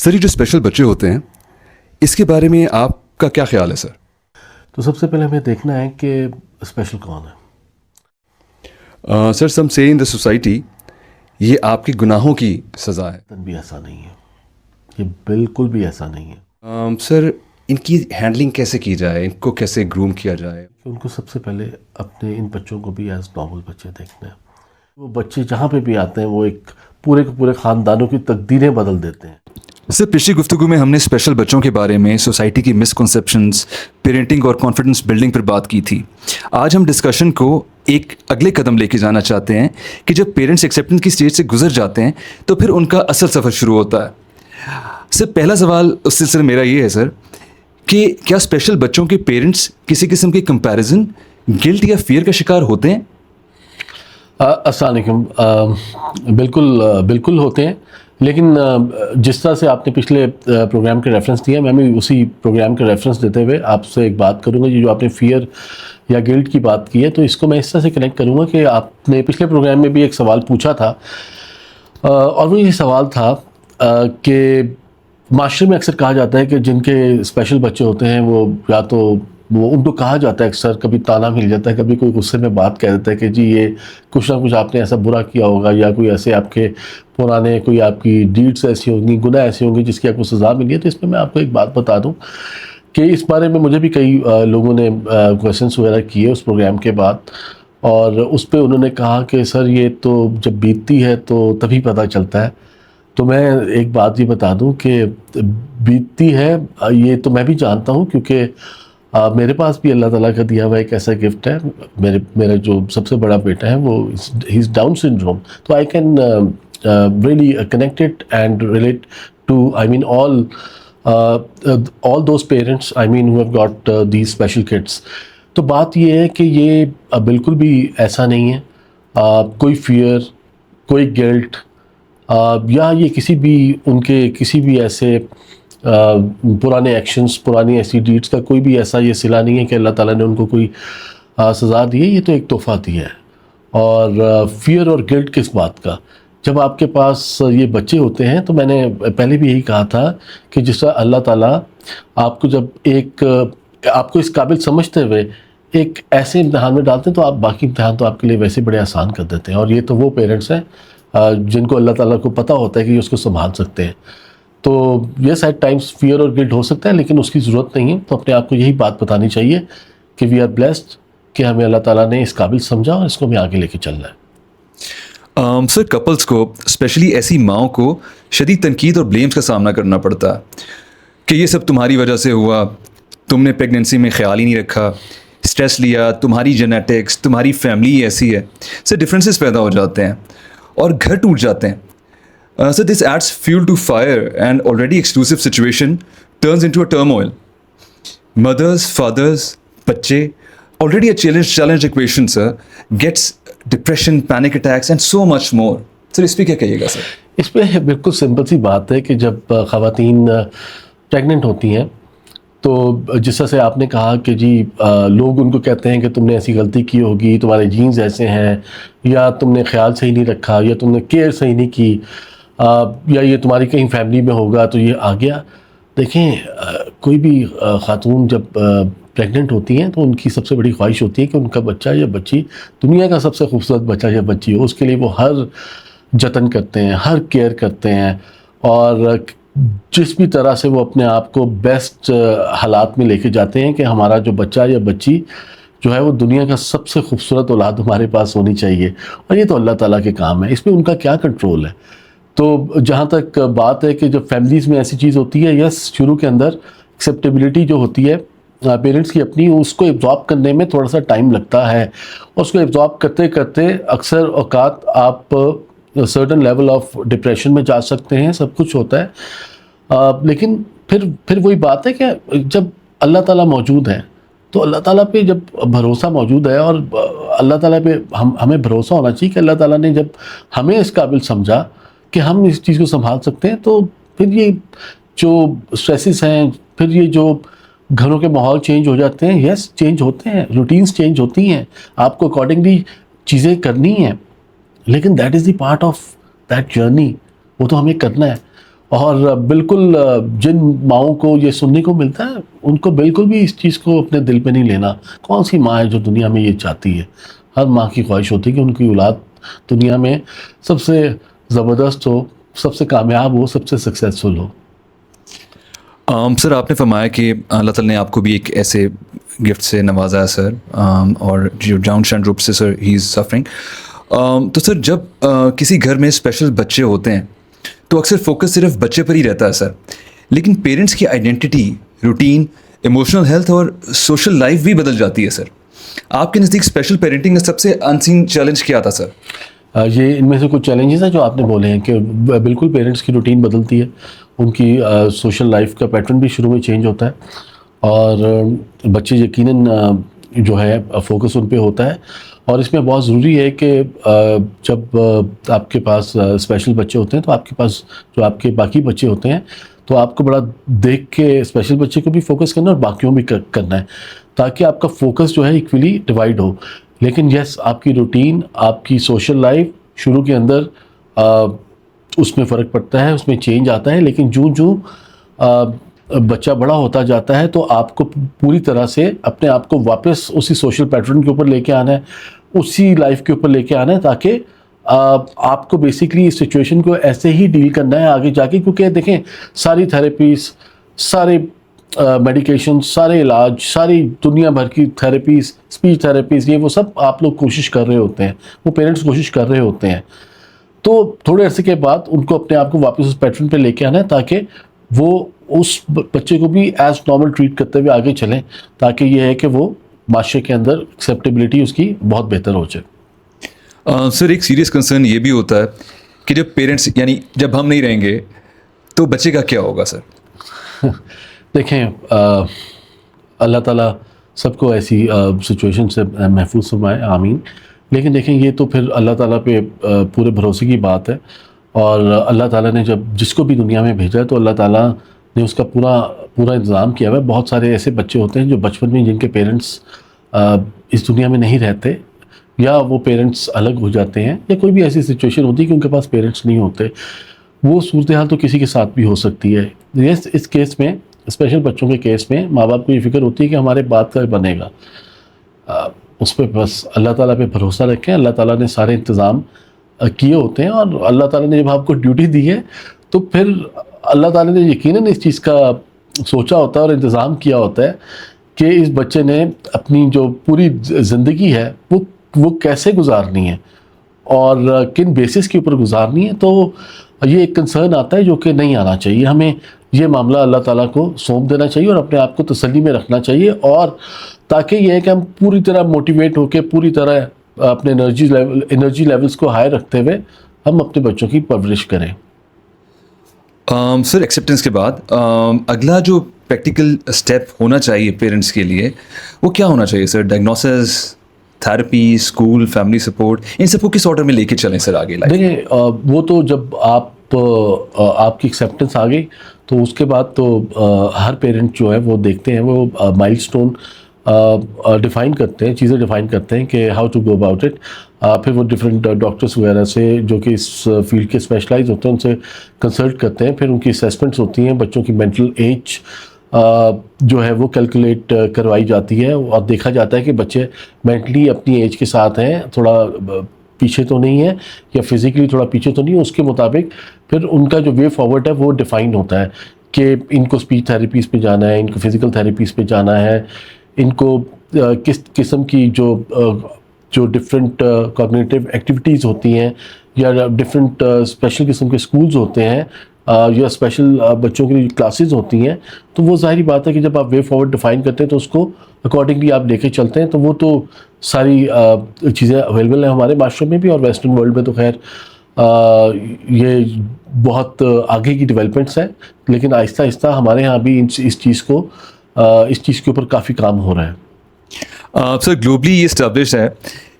سر یہ جو اسپیشل بچے ہوتے ہیں اس کے بارے میں آپ کا کیا خیال ہے سر؟ تو سب سے پہلے ہمیں دیکھنا ہے کہ اسپیشل کون ہے. سر سم سے ان دا سوسائٹی یہ آپ کے گناہوں کی سزا ہے. بھی ایسا نہیں ہے، یہ بالکل بھی ایسا نہیں ہے. سر ان کی ہینڈلنگ کیسے کی جائے، ان کو کیسے گروم کیا جائے؟ ان کو سب سے پہلے اپنے ان بچوں کو بھی ایز نارمل بچے دیکھنا ہے. وہ بچے جہاں پہ بھی آتے ہیں وہ ایک پورے کے پورے خاندانوں کی تقدیریں بدل دیتے ہیں. سر پچھلی گفتگو میں ہم نے اسپیشل بچوں کے بارے میں، سوسائٹی کی مسکنسیپشنز، پیرنٹنگ اور کانفیڈنس بلڈنگ پر بات کی تھی. آج ہم ڈسکشن کو ایک اگلے قدم لے کے جانا چاہتے ہیں کہ جب پیرنٹس ایکسیپٹنس کی اسٹیج سے گزر جاتے ہیں تو پھر ان کا اصل سفر شروع ہوتا ہے. سر پہلا سوال اس سلسلے میرا یہ ہے سر کہ کیا اسپیشل بچوں کے پیرنٹس کسی قسم کے کمپیریزن، گلٹ یا فیئر کا شکار ہوتے ہیں؟ السلام علیکم. بالکل ہوتے ہیں، لیکن جس طرح سے آپ نے پچھلے پروگرام کے ریفرنس دیا، میں بھی اسی پروگرام کے ریفرنس دیتے ہوئے آپ سے ایک بات کروں گا. یہ جو آپ نے فیئر یا گلٹ کی بات کی ہے تو اس کو میں اس طرح سے کنیکٹ کروں گا کہ آپ نے پچھلے پروگرام میں بھی ایک سوال پوچھا تھا، اور وہ یہ سوال تھا کہ معاشرے میں اکثر کہا جاتا ہے کہ جن کے اسپیشل بچے ہوتے ہیں وہ یا تو ان کو کہا جاتا ہے، اکثر کبھی تانا مل جاتا ہے، کبھی کوئی غصے میں بات کہہ دیتا ہے کہ جی یہ کچھ نہ کچھ آپ نے ایسا برا کیا ہوگا، یا کوئی ایسے آپ کے پرانے کوئی آپ کی ڈیڈس ایسی ہوں گی، گناہ ایسے ہوں گے جس کی آپ کو سزا ملی ہے. تو اس میں آپ کو ایک بات بتا دوں کہ اس بارے میں مجھے بھی کئی لوگوں نے کویشچنس وغیرہ کیے اس پروگرام کے بعد، اور اس پہ انہوں نے کہا کہ سر یہ تو جب بیتتی ہے تو تبھی پتہ چلتا ہے. تو میں ایک بات یہ بتا دوں کہ بیتتی ہے یہ تو میں بھی جانتا ہوں، کیونکہ میرے پاس بھی اللہ تعالیٰ کا دیا ہوا ایک ایسا گفٹ ہے. میرا جو سب سے بڑا بیٹا ہے وہ ہی از ڈاؤن سنڈروم. تو I can really connected and relate to all those parents who have got these special kids. تو بات یہ ہے کہ یہ بالکل بھی ایسا نہیں ہے کوئی فیئر، کوئی گلٹ، یا یہ کسی بھی ان کے کسی بھی ایسے پرانے ایکشنز، پرانی ایسی ڈیڈز کا کوئی بھی ایسا یہ صلہ نہیں ہے کہ اللہ تعالیٰ نے ان کو کوئی سزا دی ہے. یہ تو ایک تحفہ دیا ہے. اور فیئر اور گلٹ کس بات کا؟ جب آپ کے پاس یہ بچے ہوتے ہیں تو میں نے پہلے بھی یہی کہا تھا کہ جس طرح اللہ تعالیٰ آپ کو جب آپ کو اس قابل سمجھتے ہوئے ایک ایسے امتحان میں ڈالتے ہیں تو آپ باقی امتحان تو آپ کے لیے ویسے بڑے آسان کر دیتے ہیں. اور یہ تو وہ پیرنٹس ہیں جن کو اللہ تعالیٰ کو پتہ ہوتا ہے کہ یہ اس کو سنبھال سکتے ہیں. تو یس ایٹ ٹائمس فیئر اور گلٹ ہو سکتا ہے، لیکن اس کی ضرورت نہیں ہے. تو اپنے آپ کو یہی بات بتانی چاہیے کہ وی آر بلیسڈ کہ ہمیں اللہ تعالیٰ نے اس قابل سمجھا اور اس کو ہمیں آگے لے کے چلنا ہے. سر کپلز کو، اسپیشلی ایسی ماؤں کو شدید تنقید اور بلیمز کا سامنا کرنا پڑتا ہے کہ یہ سب تمہاری وجہ سے ہوا، تم نے پریگننسی میں خیال ہی نہیں رکھا، اسٹریس لیا، تمہاری جینیٹکس، تمہاری فیملی ایسی ہے. سر ڈفرینسز پیدا ہو جاتے ہیں اور گھر ٹوٹ جاتے ہیں. Sir this adds fuel to fire and already exclusive situation turns into a turmoil. Mothers, fathers, بچے already a challenge equation sir gets depression, panic attacks and so much more. سر اس پہ کیا کہیے گا سر؟ اس پہ بالکل سمپل سی بات ہے کہ جب خواتین پریگننٹ ہوتی ہیں تو جس طرح سے آپ نے کہا کہ جی لوگ ان کو کہتے ہیں کہ تم نے ایسی غلطی کی ہوگی، تمہارے جینز ایسے ہیں، یا تم نے خیال صحیح نہیں رکھا، یا تم نے کیئر صحیح نہیں کی، یا یہ تمہاری کہیں فیملی میں ہوگا تو یہ آ گیا. دیکھیں کوئی بھی خاتون جب پریگننٹ ہوتی ہیں تو ان کی سب سے بڑی خواہش ہوتی ہے کہ ان کا بچہ یا بچی دنیا کا سب سے خوبصورت بچہ یا بچی ہو. اس کے لیے وہ ہر جتن کرتے ہیں، ہر کیئر کرتے ہیں، اور جس بھی طرح سے وہ اپنے آپ کو بیسٹ حالات میں لے کے جاتے ہیں کہ ہمارا جو بچہ یا بچی جو ہے وہ دنیا کا سب سے خوبصورت اولاد ہمارے پاس ہونی چاہیے. اور یہ تو اللہ تعالیٰ کے کام ہے، اس میں ان کا کیا کنٹرول ہے. تو جہاں تک بات ہے کہ جب فیملیز میں ایسی چیز ہوتی ہے، یس شروع کے اندر ایکسیپٹیبلٹی جو ہوتی ہے پیرنٹس کی اپنی، اس کو ایبزارب کرنے میں تھوڑا سا ٹائم لگتا ہے. اس کو ایبزارب کرتے کرتے اکثر اوقات آپ سرٹن لیول آف ڈپریشن میں جا سکتے ہیں، سب کچھ ہوتا ہے. لیکن پھر وہی بات ہے کہ جب اللہ تعالیٰ موجود ہے تو اللہ تعالیٰ پہ جب بھروسہ موجود ہے، اور اللہ تعالیٰ پہ ہمیں بھروسہ ہونا چاہیے کہ اللہ تعالیٰ نے جب ہمیں اس قابل سمجھا کہ ہم اس چیز کو سنبھال سکتے ہیں، تو پھر یہ جو اسٹریسز ہیں، پھر یہ جو گھروں کے ماحول چینج ہو جاتے ہیں، یس چینج ہوتے ہیں، روٹینز چینج ہوتی ہیں، آپ کو اکارڈنگلی چیزیں کرنی ہیں، لیکن that is the part of that journey. وہ تو ہمیں کرنا ہے. اور بالکل جن ماؤں کو یہ سننے کو ملتا ہے ان کو بالکل بھی اس چیز کو اپنے دل پہ نہیں لینا. کون سی ماں ہے جو دنیا میں یہ چاہتی ہے؟ ہر ماں کی خواہش ہوتی ہے کہ ان کی اولاد دنیا میں سب سے زبردست ہو, سب سے کامیاب ہو, سب سے سکسیزفل ہو. سر آپ نے فرمایا کہ اللہ تعالیٰ نے آپ کو بھی ایک ایسے گفٹ سے نوازا ہے سر, اور جو ڈاؤن سنڈروم سے سر ہی از سفرنگ. تو سر جب کسی گھر میں اسپیشل بچے ہوتے ہیں تو اکثر فوکس صرف بچے پر ہی رہتا ہے سر, لیکن پیرنٹس کی آئیڈینٹی, روٹین, ایموشنل ہیلتھ اور سوشل لائف بھی بدل جاتی ہے سر. آپ کے نزدیک اسپیشل پیرنٹنگ کا سب سے انسین چیلنج کیا تھا سر؟ یہ ان میں سے کچھ چیلنجز ہیں جو آپ نے بولے ہیں کہ بالکل پیرنٹس کی روٹین بدلتی ہے, ان کی سوشل لائف کا پیٹرن بھی شروع میں چینج ہوتا ہے, اور بچے یقیناً جو ہے فوکس ان پہ ہوتا ہے. اور اس میں بہت ضروری ہے کہ جب آپ کے پاس اسپیشل بچے ہوتے ہیں تو آپ کے پاس جو آپ کے باقی بچے ہوتے ہیں تو آپ کو بڑا دیکھ کے اسپیشل بچے کو بھی فوکس کرنا ہے اور باقیوں بھی کرنا ہے, تاکہ آپ کا فوکس جو ہے ایکولی ڈیوائڈ ہو. لیکن یس, آپ کی روٹین, آپ کی سوشل لائف شروع کے اندر اس میں فرق پڑتا ہے, اس میں چینج آتا ہے, لیکن جو بچہ بڑا ہوتا جاتا ہے تو آپ کو پوری طرح سے اپنے آپ کو واپس اسی سوشل پیٹرن کے اوپر لے کے آنا ہے, اسی لائف کے اوپر لے کے آنا ہے, تاکہ آپ کو بیسکلی اس سچویشن کو ایسے ہی ڈیل کرنا ہے آگے جا کے. کیونکہ دیکھیں ساری تھراپیز, سارے میڈیکیشن, سارے علاج, ساری دنیا بھر کی تھراپیز, اسپیچ تھراپیز, یہ وہ سب آپ لوگ کوشش کر رہے ہوتے ہیں, وہ پیرنٹس کوشش کر رہے ہوتے ہیں. تو تھوڑے عرصے کے بعد ان کو اپنے آپ کو واپس اس پیٹرن پہ لے کے آنا ہے, تاکہ وہ اس بچے کو بھی ایز نارمل ٹریٹ کرتے ہوئے آگے چلیں, تاکہ یہ ہے کہ وہ معاشرے کے اندر ایکسیپٹیبلٹی اس کی بہت بہتر ہو جائے. سر ایک سیریس کنسرن یہ بھی ہوتا ہے کہ جب پیرنٹس یعنی جب ہم نہیں رہیں گے تو بچے کا کیا ہوگا سر؟ دیکھیں, اللہ تعالیٰ سب کو ایسی سچویشن سے محفوظ فرمائے, آمین. لیکن دیکھیں یہ تو پھر اللہ تعالیٰ پہ پورے بھروسے کی بات ہے, اور اللہ تعالیٰ نے جب جس کو بھی دنیا میں بھیجا ہے تو اللہ تعالیٰ نے اس کا پورا انتظام کیا ہوا ہے. بہت سارے ایسے بچے ہوتے ہیں جو بچپن میں جن کے پیرنٹس اس دنیا میں نہیں رہتے, یا وہ پیرنٹس الگ ہو جاتے ہیں, یا کوئی بھی ایسی سچویشن ہوتی ہے کہ ان کے پاس پیرنٹس نہیں ہوتے. وہ صورتحال تو کسی کے ساتھ بھی ہو سکتی ہے. اس کیس میں, اسپیشل بچوں کے کیس میں, ماں باپ کو یہ فکر ہوتی ہے کہ ہمارے بات کا بنے گا. اس پہ بس اللہ تعالیٰ پہ بھروسہ رکھیں. اللہ تعالیٰ نے سارے انتظام کیے ہوتے ہیں, اور اللہ تعالیٰ نے جب آپ کو ڈیوٹی دی ہے تو پھر اللہ تعالیٰ نے یقیناً اس چیز کا سوچا ہوتا ہے اور انتظام کیا ہوتا ہے کہ اس بچے نے اپنی جو پوری زندگی ہے وہ کیسے گزارنی ہے اور کن بیسس کے اوپر گزارنی ہے. تو یہ ایک کنسرن آتا ہے جو کہ نہیں آنا چاہیے. ہمیں یہ معاملہ اللہ تعالیٰ کو سونپ دینا چاہیے اور اپنے آپ کو تسلی میں رکھنا چاہیے, اور تاکہ یہ ہے کہ ہم پوری طرح موٹیویٹ ہو کے, پوری طرح اپنے انرجی لیولز کو ہائی رکھتے ہوئے ہم اپنے بچوں کی پرورش کریں. سر ایکسیپٹنس کے بعد اگلا جو پریکٹیکل اسٹیپ ہونا چاہیے پیرنٹس کے لیے وہ کیا ہونا چاہیے sir? Diagnosis, therapy, school, family support, ان سب کو کس آرڈر میں لے کے چلیں سر آگے؟ دیکھیں وہ تو جب آپ کی ایکسیپٹنس آ گئی تو اس کے بعد تو ہر پیرنٹ جو ہے وہ دیکھتے ہیں, وہ مائل سٹون ڈیفائن کرتے ہیں, چیزیں ڈیفائن کرتے ہیں کہ how to go about it. پھر وہ ڈفرینٹ ڈاکٹرس وغیرہ سے جو کہ اس فیلڈ کے اسپیشلائز ہوتے ہیں ان سے کنسلٹ کرتے ہیں. پھر ان کی اسیسمنٹس ہوتی ہیں, بچوں کی مینٹل ایج جو ہے وہ کیلکولیٹ کروائی جاتی ہے, اور دیکھا جاتا ہے کہ بچے مینٹلی اپنی ایج کے ساتھ ہیں, تھوڑا پیچھے تو نہیں ہے یا فزیکلی تھوڑا پیچھے تو نہیں ہے. اس کے مطابق پھر ان کا جو وے فارورڈ ہے وہ ڈیفائن ہوتا ہے کہ ان کو اسپیچ تھراپیز پہ جانا ہے, ان کو فزیکل تھراپیز پہ جانا ہے, ان کو کس قسم کی جو ڈفرینٹ کوگنیٹیو ایکٹیویٹیز ہوتی ہیں یا ڈفرینٹ اسپیشل قسم کے اسکولز ہوتے ہیں یا اسپیشل بچوں کی کلاسز ہوتی ہیں. تو وہ ظاہری بات ہے کہ جب آپ وے فارورڈ ڈیفائن کرتے ہیں تو اس کو اکارڈنگلی آپ لے کے چلتے ہیں. تو وہ تو ساری چیزیں اویلیبل ہیں ہمارے معاشرے میں بھی, اور ویسٹرن ورلڈ میں تو خیر یہ بہت آگے کی ڈیولپمنٹس ہیں, لیکن آہستہ آہستہ ہمارے ہاں بھی اس چیز کے اوپر کافی کام ہو رہا ہے. سر گلوبلی یہ اسٹیبلش ہے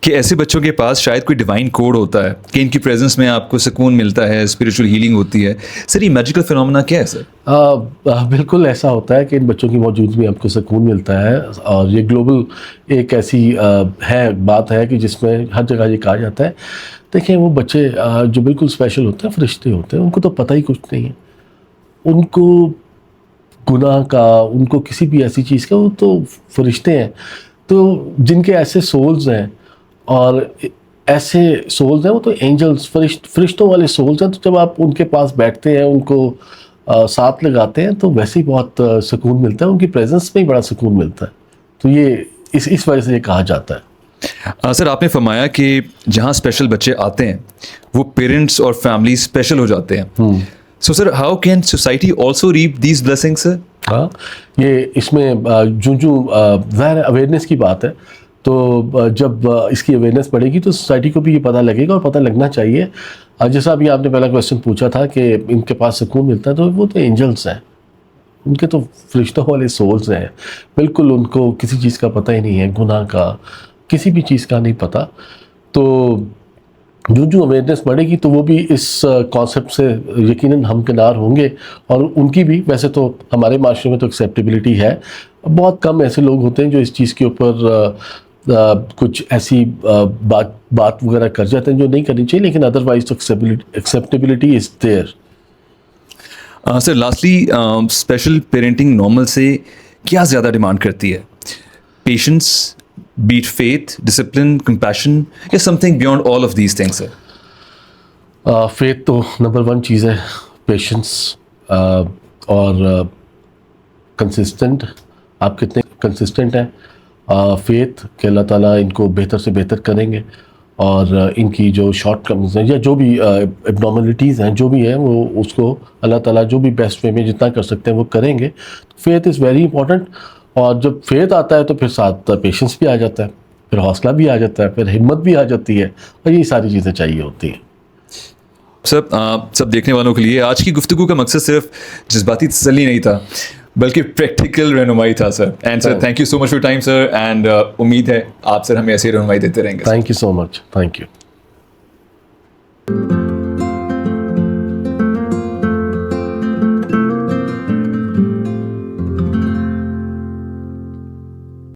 کہ ایسے بچوں کے پاس شاید کوئی ڈیوائن کوڈ ہوتا ہے کہ ان کی پریزنس میں آپ کو سکون ملتا ہے, اسپریچول ہیلنگ ہوتی ہے. سر یہ میجیکل فینومینا کیا ہے سر؟ بالکل ایسا ہوتا ہے کہ ان بچوں کی موجودگی میں آپ کو سکون ملتا ہے, اور یہ گلوبل ایک ایسی بات ہے کہ جس میں ہر جگہ یہ کہا جاتا ہے. دیکھیں وہ بچے جو بالکل اسپیشل ہوتے ہیں, فرشتے ہوتے ہیں, ان کو تو پتہ ہی کچھ نہیں ہے. ان کو گناہ کا, ان کو کسی بھی ایسی چیز کا, وہ تو فرشتے ہیں, تو جن کے ایسے سولز ہیں اور ایسے سولز ہیں, وہ تو اینجلس, فرشتوں والے سولز ہیں. تو جب آپ ان کے پاس بیٹھتے ہیں, ان کو ساتھ لگاتے ہیں, تو ویسے ہی بہت سکون ملتا ہے, ان کی پریزنس میں ہی بڑا سکون ملتا ہے. تو یہ اس وجہ سے یہ کہا جاتا ہے. سر آپ نے فرمایا کہ جہاں اسپیشل بچے آتے ہیں وہ پیرنٹس اور فیملی اسپیشل ہو جاتے ہیں. So sir how can society also reap these blessings? ہاں, یہ اس میں جو ظاہر اویئرنیس کی بات ہے, تو جب اس کی اویئرنیس بڑھے گی تو سوسائٹی کو بھی یہ پتہ لگے گا, اور پتہ لگنا چاہیے. جیسا ابھی آپ نے پہلا کویشچن پوچھا تھا کہ ان کے پاس سکون ملتا ہے, تو وہ تو اینجلس ہیں, ان کے تو فرشتوں والے سولز ہیں. بالکل ان کو کسی چیز کا پتہ ہی نہیں ہے, گناہ کا, کسی بھی چیز کا نہیں پتہ. تو جو اویئرنیس بڑھے گی تو وہ بھی اس کانسیپٹ سے یقیناً ہمکنار ہوں گے. اور ان کی بھی, ویسے تو ہمارے معاشرے میں تو ایکسیپٹیبلٹی ہے, بہت کم ایسے لوگ ہوتے ہیں جو اس چیز کے اوپر کچھ ایسی بات وغیرہ کر جاتے ہیں جو نہیں کرنی چاہیے, لیکن ادروائز تو acceptability is there. Sir lastly special parenting normal سے کیا زیادہ ڈیمانڈ کرتی ہے؟ پیشنس, بیٹ فیتھ, ڈسپلن, کمپیشن, یا something beyond all of these things? Faith تو نمبر 1 چیز ہے, پیشنس, اور کنسسٹنٹ, آپ کتنے کنسسٹنٹ ہیں. فیتھ کہ اللہ تعالیٰ ان کو بہتر سے بہتر کریں گے, اور ان کی جو شارٹ کمز ہیں یا جو بھی ابنارملٹیز ہیں جو بھی ہیں, وہ اس کو اللہ تعالیٰ جو بھی بیسٹ وے میں جتنا کر سکتے ہیں وہ کریں گے. Faith is very important. اور جب فیتھ آتا ہے تو پھر ساتھ پیشنس بھی آ جاتا ہے, پھر حوصلہ بھی آ جاتا ہے, پھر ہمت بھی آ جاتی ہے, اور یہ ساری چیزیں چاہیے ہوتی ہیں. سب دیکھنے والوں کے لیے آج کی گفتگو کا مقصد صرف جذباتی تسلی نہیں تھا بلکہ پریکٹیکل رہنمائی تھا sir. And sir thank you so much for time sir, and امید ہے آپ سر ہمیں ایسی رہنمائی دیتے رہیں گے. Thank you so much. Thank you.